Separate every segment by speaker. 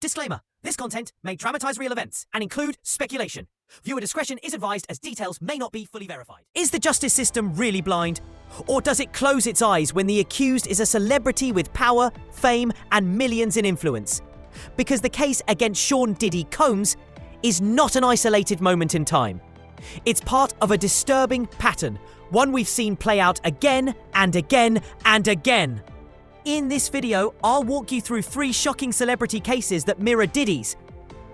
Speaker 1: Disclaimer. This content may dramatize real events and include speculation. Viewer discretion is advised as details may not be fully verified. Is the justice system really blind? Or does it close its eyes when the accused is a celebrity with power, fame, and millions in influence? Because the case against Sean Diddy Combs is not an isolated moment in time. It's part of a disturbing pattern, one we've seen play out again and again and again. In this video, I'll walk you through 3 shocking celebrity cases that mirror Diddy's.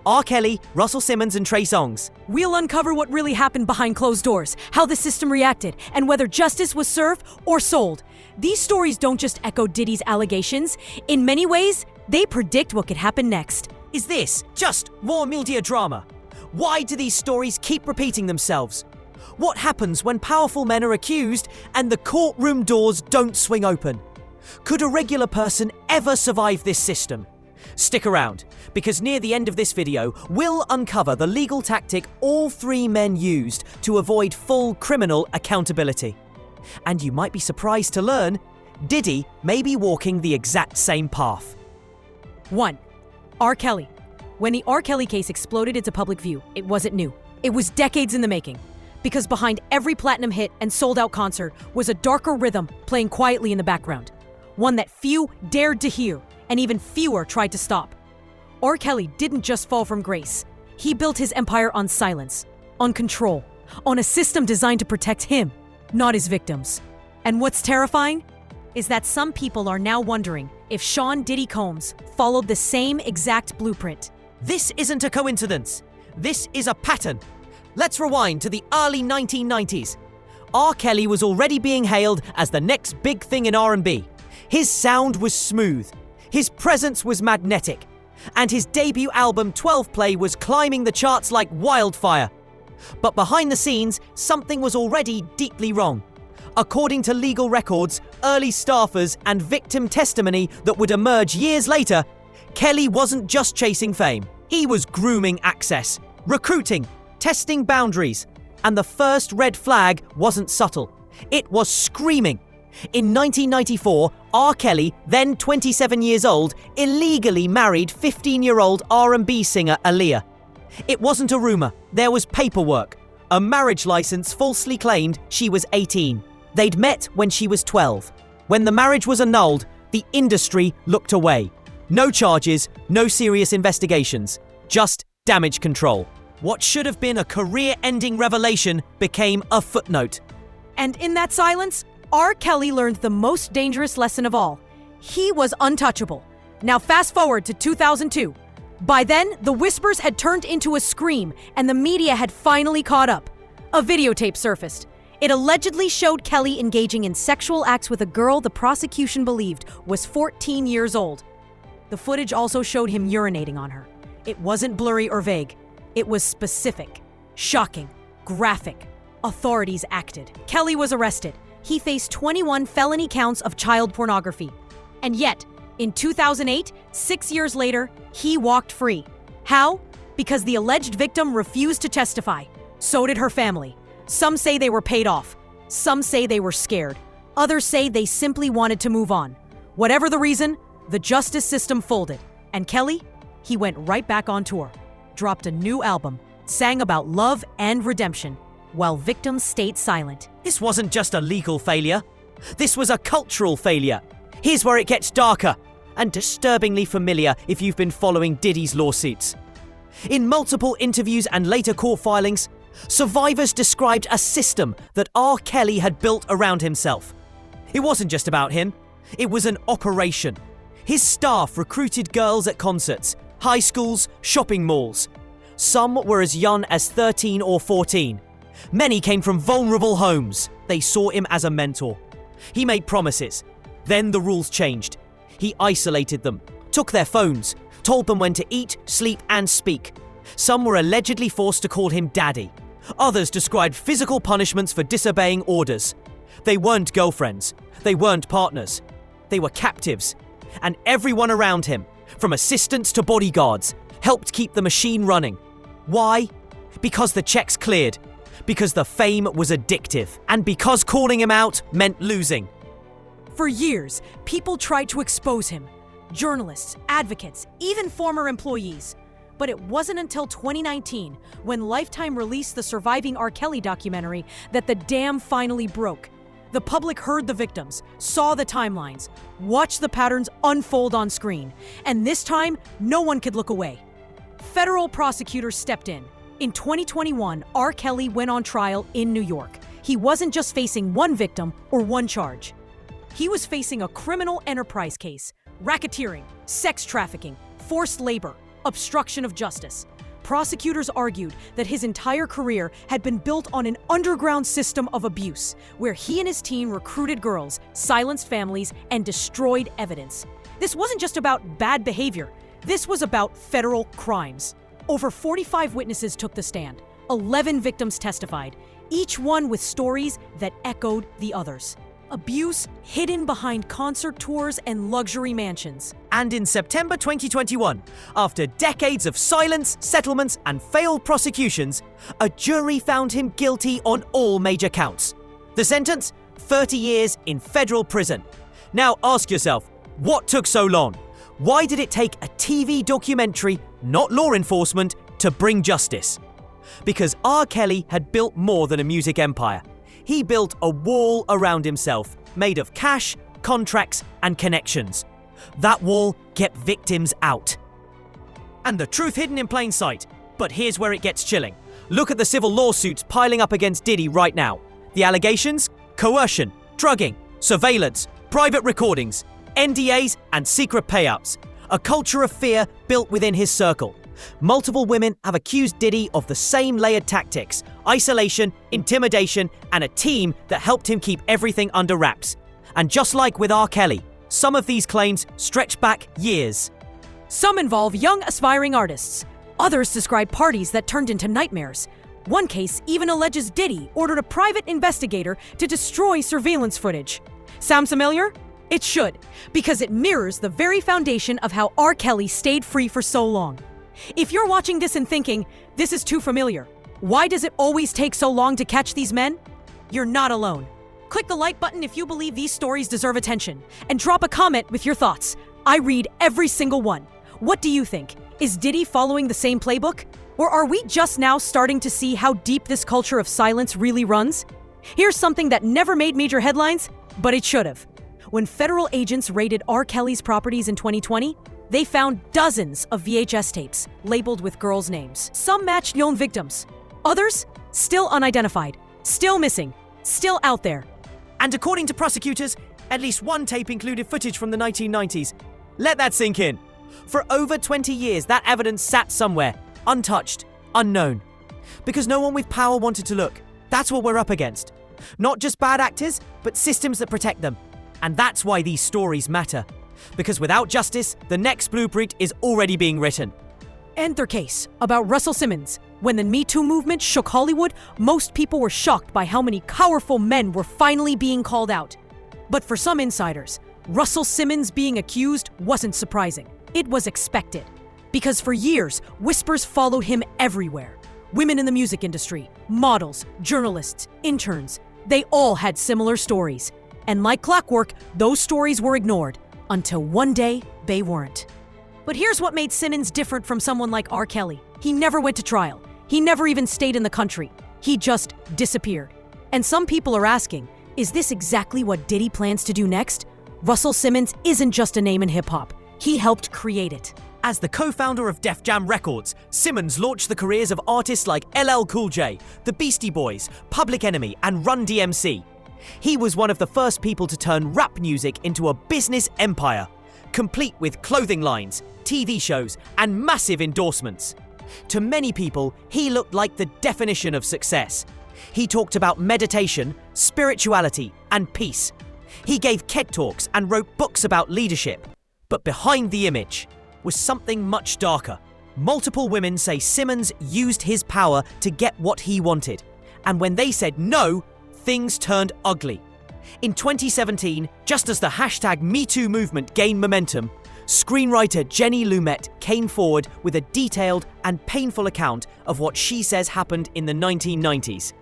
Speaker 1: R. Kelly, Russell Simmons, and Trey Songz.
Speaker 2: We'll uncover what really happened behind closed doors, how the system reacted, and whether justice was served or sold. These stories don't just echo Diddy's allegations. In many ways, they predict what could happen next.
Speaker 1: Is this just more media drama? Why do these stories keep repeating themselves? What happens when powerful men are accused and the courtroom doors don't swing open? Could a regular person ever survive this system? Stick around, because near the end of this video, we'll uncover the legal tactic all 3 men used to avoid full criminal accountability. And you might be surprised to learn, Diddy may be walking the exact same path.
Speaker 2: 1. R. Kelly. When the R. Kelly case exploded into public view, it wasn't new. It was decades in the making. Because behind every platinum hit and sold-out concert was a darker rhythm playing quietly in the background. One that few dared to hear, and even fewer tried to stop. R. Kelly didn't just fall from grace. He built his empire on silence, on control, on a system designed to protect him, not his victims. And what's terrifying is that some people are now wondering if Sean Diddy Combs followed the same exact blueprint.
Speaker 1: This isn't a coincidence. This is a pattern. Let's rewind to the early 1990s. R. Kelly was already being hailed as the next big thing in R&B. His sound was smooth, his presence was magnetic, and his debut album 12 Play was climbing the charts like wildfire. But behind the scenes, something was already deeply wrong. According to legal records, early staffers, and victim testimony that would emerge years later, Kelly wasn't just chasing fame. He was grooming access, recruiting, testing boundaries. And the first red flag wasn't subtle. It was screaming. In 1994, R. Kelly, then 27 years old, illegally married 15-year-old R&B singer Aaliyah. It wasn't a rumor. There was paperwork. A marriage license falsely claimed she was 18. They'd met when she was 12. When the marriage was annulled, the industry looked away. No charges, no serious investigations, just damage control. What should have been a career-ending revelation became a footnote.
Speaker 2: And in that silence, R. Kelly learned the most dangerous lesson of all. He was untouchable. Now fast forward to 2002. By then, the whispers had turned into a scream, and the media had finally caught up. A videotape surfaced. It allegedly showed Kelly engaging in sexual acts with a girl the prosecution believed was 14 years old. The footage also showed him urinating on her. It wasn't blurry or vague. It was specific, shocking, graphic. Authorities acted. Kelly was arrested. He faced 21 felony counts of child pornography. And yet, in 2008, 6 years later, he walked free. How? Because the alleged victim refused to testify. So did her family. Some say they were paid off. Some say they were scared. Others say they simply wanted to move on. Whatever the reason, the justice system folded. And Kelly? He went right back on tour. Dropped a new album. Sang about love and redemption. While victims stayed silent.
Speaker 1: This wasn't just a legal failure. This was a cultural failure. Here's where it gets darker and disturbingly familiar if you've been following Diddy's lawsuits. In multiple interviews and later court filings, survivors described a system that R. Kelly had built around himself. It wasn't just about him. It was an operation. His staff recruited girls at concerts, high schools, shopping malls. Some were as young as 13 or 14. Many came from vulnerable homes. They saw him as a mentor. He made promises. Then the rules changed. He isolated them, took their phones, told them when to eat, sleep, and speak. Some were allegedly forced to call him daddy. Others described physical punishments for disobeying orders. They weren't girlfriends. They weren't partners. They were captives. And everyone around him, from assistants to bodyguards, helped keep the machine running. Why? Because the checks cleared. Because the fame was addictive. And because calling him out meant losing.
Speaker 2: For years, people tried to expose him. journalists, advocates, even former employees. But it wasn't until 2019, when Lifetime released the surviving R. Kelly documentary, that the dam finally broke. The public heard the victims, saw the timelines, watched the patterns unfold on screen, and this time, no one could look away. Federal prosecutors stepped in. In 2021, R. Kelly went on trial in New York. He wasn't just facing one victim or one charge. He was facing a criminal enterprise case, racketeering, sex trafficking, forced labor, obstruction of justice. Prosecutors argued that his entire career had been built on an underground system of abuse, where he and his team recruited girls, silenced families, and destroyed evidence. This wasn't just about bad behavior. This was about federal crimes. Over 45 witnesses took the stand. 11 victims testified, each one with stories that echoed the others. Abuse hidden behind concert tours and luxury mansions.
Speaker 1: And in September 2021, after decades of silence, settlements, and failed prosecutions, a jury found him guilty on all major counts. The sentence? 30 years in federal prison. Now ask yourself, what took so long? Why did it take a TV documentary, not law enforcement, to bring justice? Because R. Kelly had built more than a music empire. He built a wall around himself, made of cash, contracts, and connections. That wall kept victims out. And the truth hidden in plain sight. But here's where it gets chilling. Look at the civil lawsuits piling up against Diddy right now. The allegations? Coercion, drugging, surveillance, private recordings, NDAs, and secret payouts. A culture of fear built within his circle. Multiple women have accused Diddy of the same layered tactics: isolation, intimidation, and a team that helped him keep everything under wraps. And just like with R. Kelly, some of these claims stretch back years.
Speaker 2: Some involve young aspiring artists. Others describe parties that turned into nightmares. One case even alleges Diddy ordered a private investigator to destroy surveillance footage. Sound familiar? It should, because it mirrors the very foundation of how R. Kelly stayed free for so long. If you're watching this and thinking, this is too familiar, why does it always take so long to catch these men? You're not alone. Click the like button if you believe these stories deserve attention, and drop a comment with your thoughts. I read every single one. What do you think? Is Diddy following the same playbook? Or are we just now starting to see how deep this culture of silence really runs? Here's something that never made major headlines, but it should have. When federal agents raided R. Kelly's properties in 2020, they found dozens of VHS tapes labeled with girls' names. Some matched known victims. Others, still unidentified, still missing, still out there.
Speaker 1: And according to prosecutors, at least one tape included footage from the 1990s. Let that sink in. For over 20 years, that evidence sat somewhere, untouched, unknown. Because no one with power wanted to look. That's what we're up against. Not just bad actors, but systems that protect them. And that's why these stories matter. Because without justice, the next blueprint is already being written.
Speaker 2: Enter case about Russell Simmons. When the Me Too movement shook Hollywood, most people were shocked by how many powerful men were finally being called out. But for some insiders, Russell Simmons being accused wasn't surprising. It was expected. Because for years, whispers followed him everywhere. Women in the music industry, models, journalists, interns, they all had similar stories. And like clockwork, those stories were ignored. Until one day, they weren't. But here's what made Simmons different from someone like R. Kelly. He never went to trial. He never even stayed in the country. He just disappeared. And some people are asking, is this exactly what Diddy plans to do next? Russell Simmons isn't just a name in hip-hop. He helped create it.
Speaker 1: As the co-founder of Def Jam Records, Simmons launched the careers of artists like LL Cool J, The Beastie Boys, Public Enemy, and Run DMC. He was one of the first people to turn rap music into a business empire, complete with clothing lines, TV shows, and massive endorsements. To many people, he looked like the definition of success. He talked about meditation, spirituality, and peace. He gave TED Talks and wrote books about leadership. But behind the image was something much darker. Multiple women say Simmons used his power to get what he wanted. And when they said no, things turned ugly. In 2017, just as the hashtag #MeToo movement gained momentum, screenwriter Jenny Lumet came forward with a detailed and painful account of what she says happened in the 1990s.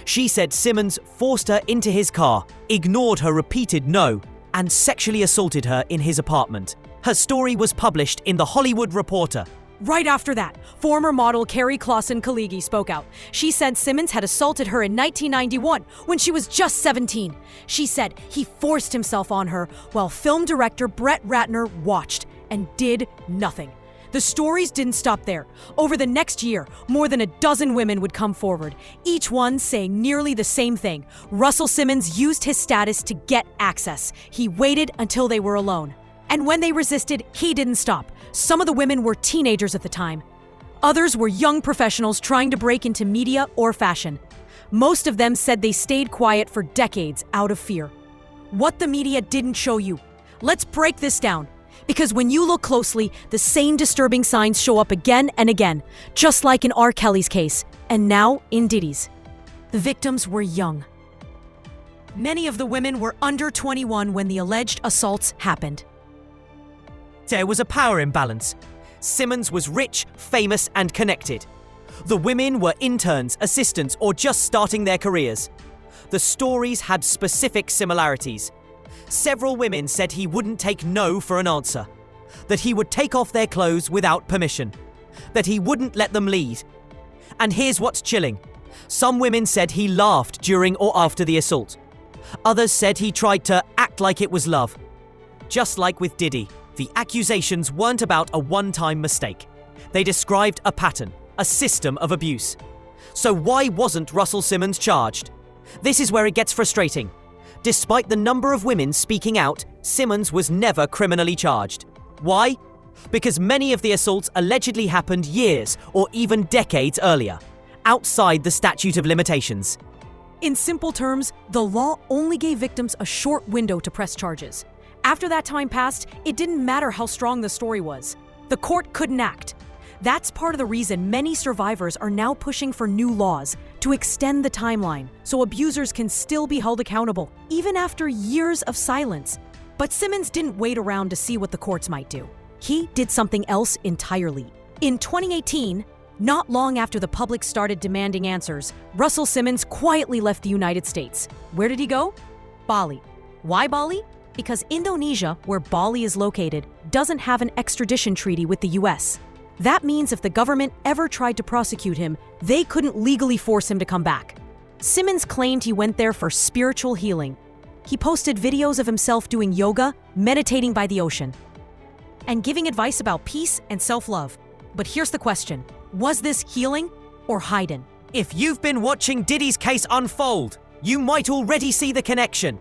Speaker 1: She said Simmons forced her into his car, ignored her repeated no, and sexually assaulted her in his apartment. Her story was published in The Hollywood Reporter.
Speaker 2: Right after that, former model Carrie Clausen-Kaligi spoke out. She said Simmons had assaulted her in 1991 when she was just 17. She said he forced himself on her while film director Brett Ratner watched and did nothing. The stories didn't stop there. Over the next year, more than a dozen women would come forward, each one saying nearly the same thing. Russell Simmons used his status to get access. He waited until they were alone. And when they resisted, he didn't stop. Some of the women were teenagers at the time. Others were young professionals trying to break into media or fashion. Most of them said they stayed quiet for decades out of fear. What the media didn't show you. Let's break this down. Because when you look closely, the same disturbing signs show up again and again, just like in R. Kelly's case, and now in Diddy's. The victims were young. Many of the women were under 21 when the alleged assaults happened.
Speaker 1: There was a power imbalance. Simmons was rich, famous, and connected. The women were interns, assistants, or just starting their careers. The stories had specific similarities. Several women said he wouldn't take no for an answer, that he would take off their clothes without permission, that he wouldn't let them lead. And here's what's chilling. Some women said he laughed during or after the assault. Others said he tried to act like it was love. Just like with Diddy, the accusations weren't about a one-time mistake. They described a pattern, a system of abuse. So why wasn't Russell Simmons charged? This is where it gets frustrating. Despite the number of women speaking out, Simmons was never criminally charged. Why? Because many of the assaults allegedly happened years or even decades earlier, outside the statute of limitations.
Speaker 2: In simple terms, the law only gave victims a short window to press charges. After that time passed, it didn't matter how strong the story was. The court couldn't act. That's part of the reason many survivors are now pushing for new laws to extend the timeline so abusers can still be held accountable, even after years of silence. But Simmons didn't wait around to see what the courts might do. He did something else entirely. In 2018, not long after the public started demanding answers, Russell Simmons quietly left the United States. Where did he go? Bali. Why Bali? Because Indonesia, where Bali is located, doesn't have an extradition treaty with the US. That means if the government ever tried to prosecute him, they couldn't legally force him to come back. Simmons claimed he went there for spiritual healing. He posted videos of himself doing yoga, meditating by the ocean, and giving advice about peace and self-love. But here's the question. Was this healing or hiding?
Speaker 1: If you've been watching Diddy's case unfold, you might already see the connection.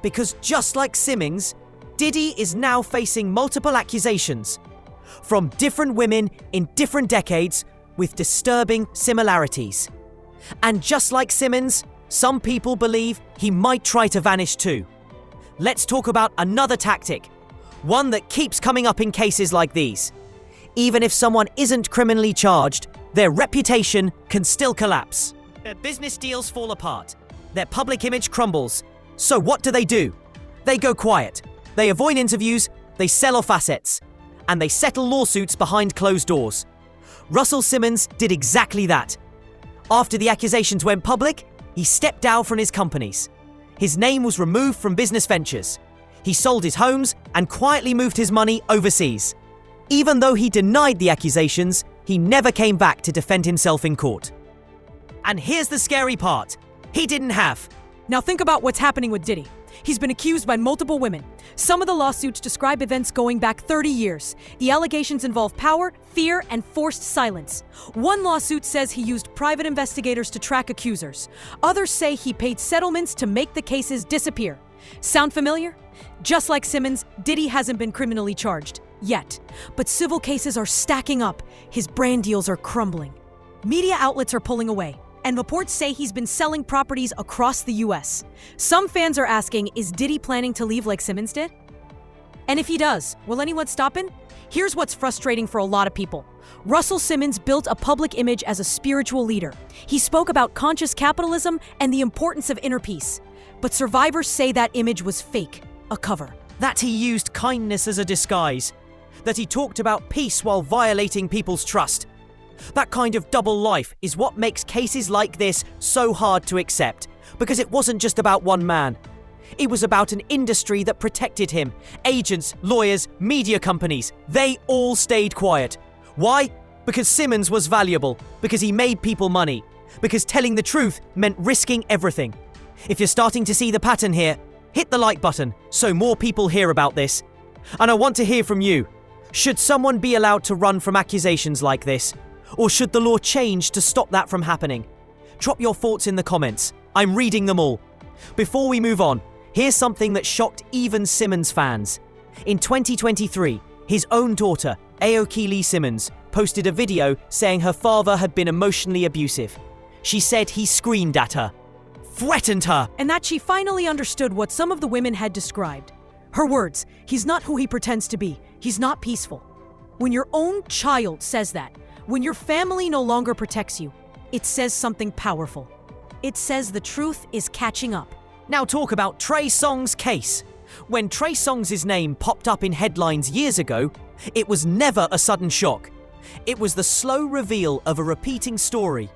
Speaker 1: Because just like Simmons, Diddy is now facing multiple accusations from different women in different decades with disturbing similarities. And just like Simmons, some people believe he might try to vanish too. Let's talk about another tactic, one that keeps coming up in cases like these. Even if someone isn't criminally charged, their reputation can still collapse. Their business deals fall apart. Their public image crumbles. So what do? They go quiet. They avoid interviews, they sell off assets, and they settle lawsuits behind closed doors. Russell Simmons did exactly that. After the accusations went public, he stepped down from his companies. His name was removed from business ventures. He sold his homes and quietly moved his money overseas. Even though he denied the accusations, he never came back to defend himself in court. And here's the scary part. He didn't have.
Speaker 2: Now think about what's happening with Diddy. He's been accused by multiple women. Some of the lawsuits describe events going back 30 years. The allegations involve power, fear, and forced silence. One lawsuit says he used private investigators to track accusers. Others say he paid settlements to make the cases disappear. Sound familiar? Just like Simmons, Diddy hasn't been criminally charged yet. But civil cases are stacking up. His brand deals are crumbling. Media outlets are pulling away, and reports say he's been selling properties across the US. Some fans are asking, is Diddy planning to leave like Simmons did? And if he does, will anyone stop him? Here's what's frustrating for a lot of people. Russell Simmons built a public image as a spiritual leader. He spoke about conscious capitalism and the importance of inner peace. But survivors say that image was fake, a cover.
Speaker 1: That he used kindness as a disguise. That he talked about peace while violating people's trust. That kind of double life is what makes cases like this so hard to accept, because it wasn't just about one man. It was about an industry that protected him. Agents, lawyers, media companies, they all stayed quiet. Why? Because Simmons was valuable, because he made people money, because telling the truth meant risking everything. If you're starting to see the pattern here, hit the like button so more people hear about this. And I want to hear from you. Should someone be allowed to run from accusations like this? Or should the law change to stop that from happening? Drop your thoughts in the comments. I'm reading them all. Before we move on, here's something that shocked even Simmons fans. In 2023, his own daughter, Aoki Lee Simmons, posted a video saying her father had been emotionally abusive. She said he screamed at her, threatened her,
Speaker 2: and that she finally understood what some of the women had described. Her words, "He's not who he pretends to be. He's not peaceful." When your own child says that, when your family no longer protects you, it says something powerful. It says the truth is catching up.
Speaker 1: Now talk about Trey Songz' case. When Trey Songz' name popped up in headlines years ago, it was never a sudden shock. It was the slow reveal of a repeating story.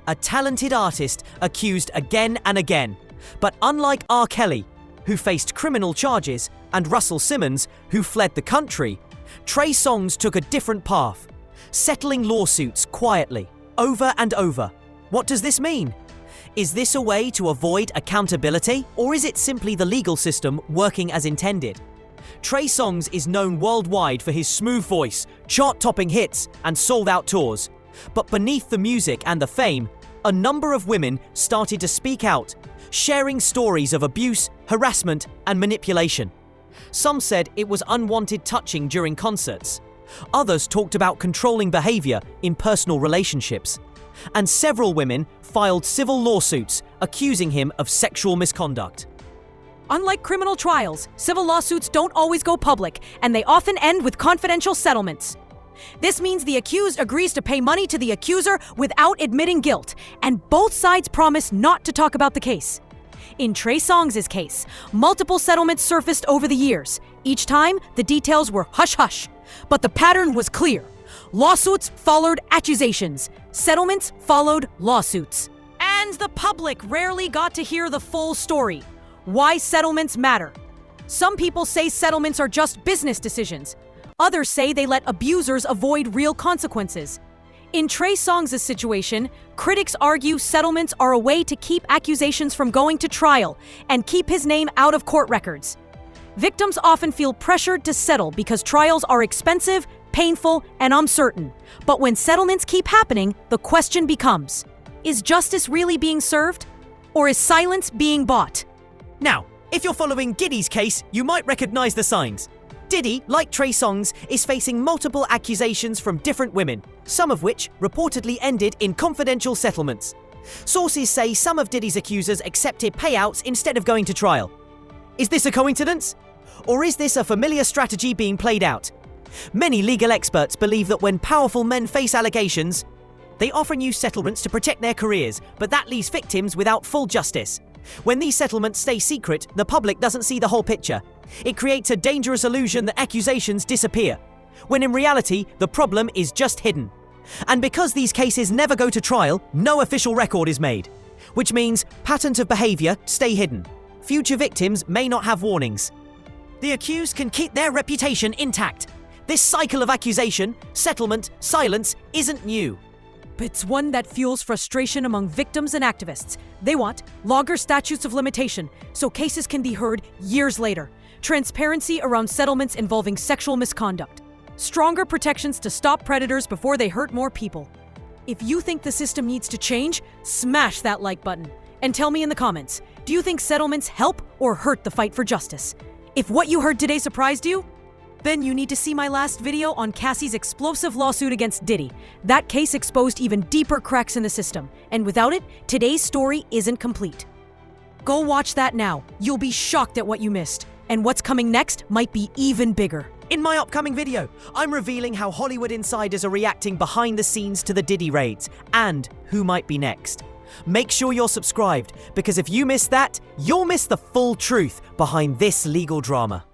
Speaker 1: A talented artist accused again and again. But unlike R. Kelly, who faced criminal charges, and Russell Simmons, who fled the country, Trey Songz took a different path, settling lawsuits quietly, over and over. What does this mean? Is this a way to avoid accountability, or is it simply the legal system working as intended? Trey Songz is known worldwide for his smooth voice, chart-topping hits, and sold-out tours. But beneath the music and the fame, a number of women started to speak out, sharing stories of abuse, harassment, and manipulation. Some said it was unwanted touching during concerts. Others talked about controlling behavior in personal relationships. And several women filed civil lawsuits accusing him of sexual misconduct.
Speaker 2: Unlike criminal trials, civil lawsuits don't always go public, and they often end with confidential settlements. This means the accused agrees to pay money to the accuser without admitting guilt, and both sides promise not to talk about the case. In Trey Songz' case, multiple settlements surfaced over the years. Each time, the details were hush-hush, but the pattern was clear. Lawsuits followed accusations. Settlements followed lawsuits. And the public rarely got to hear the full story. Why settlements matter. Some people say settlements are just business decisions. Others say they let abusers avoid real consequences. In Trey Songz' situation, critics argue settlements are a way to keep accusations from going to trial and keep his name out of court records. Victims often feel pressured to settle because trials are expensive, painful, and uncertain. But when settlements keep happening, the question becomes, is justice really being served? Or is silence being bought?
Speaker 1: Now, if you're following Diddy's case, you might recognize the signs. Diddy, like Trey Songz, is facing multiple accusations from different women, some of which reportedly ended in confidential settlements. Sources say some of Diddy's accusers accepted payouts instead of going to trial. Is this a coincidence? Or is this a familiar strategy being played out? Many legal experts believe that when powerful men face allegations, they often use settlements to protect their careers, but that leaves victims without full justice. When these settlements stay secret, the public doesn't see the whole picture. It creates a dangerous illusion that accusations disappear, when in reality, the problem is just hidden. And because these cases never go to trial, no official record is made, which means patterns of behavior stay hidden. Future victims may not have warnings. The accused can keep their reputation intact. This cycle of accusation, settlement, silence isn't new.
Speaker 2: But it's one that fuels frustration among victims and activists. They want longer statutes of limitation so cases can be heard years later. Transparency around settlements involving sexual misconduct. Stronger protections to stop predators before they hurt more people. If you think the system needs to change, smash that like button. And tell me in the comments, do you think settlements help or hurt the fight for justice? If what you heard today surprised you, then you need to see my last video on Cassie's explosive lawsuit against Diddy. That case exposed even deeper cracks in the system, and without it, today's story isn't complete. Go watch that now. You'll be shocked at what you missed, and what's coming next might be even bigger.
Speaker 1: In my upcoming video, I'm revealing how Hollywood insiders are reacting behind the scenes to the Diddy raids, and who might be next. Make sure you're subscribed, because if you miss that, you'll miss the full truth behind this legal drama.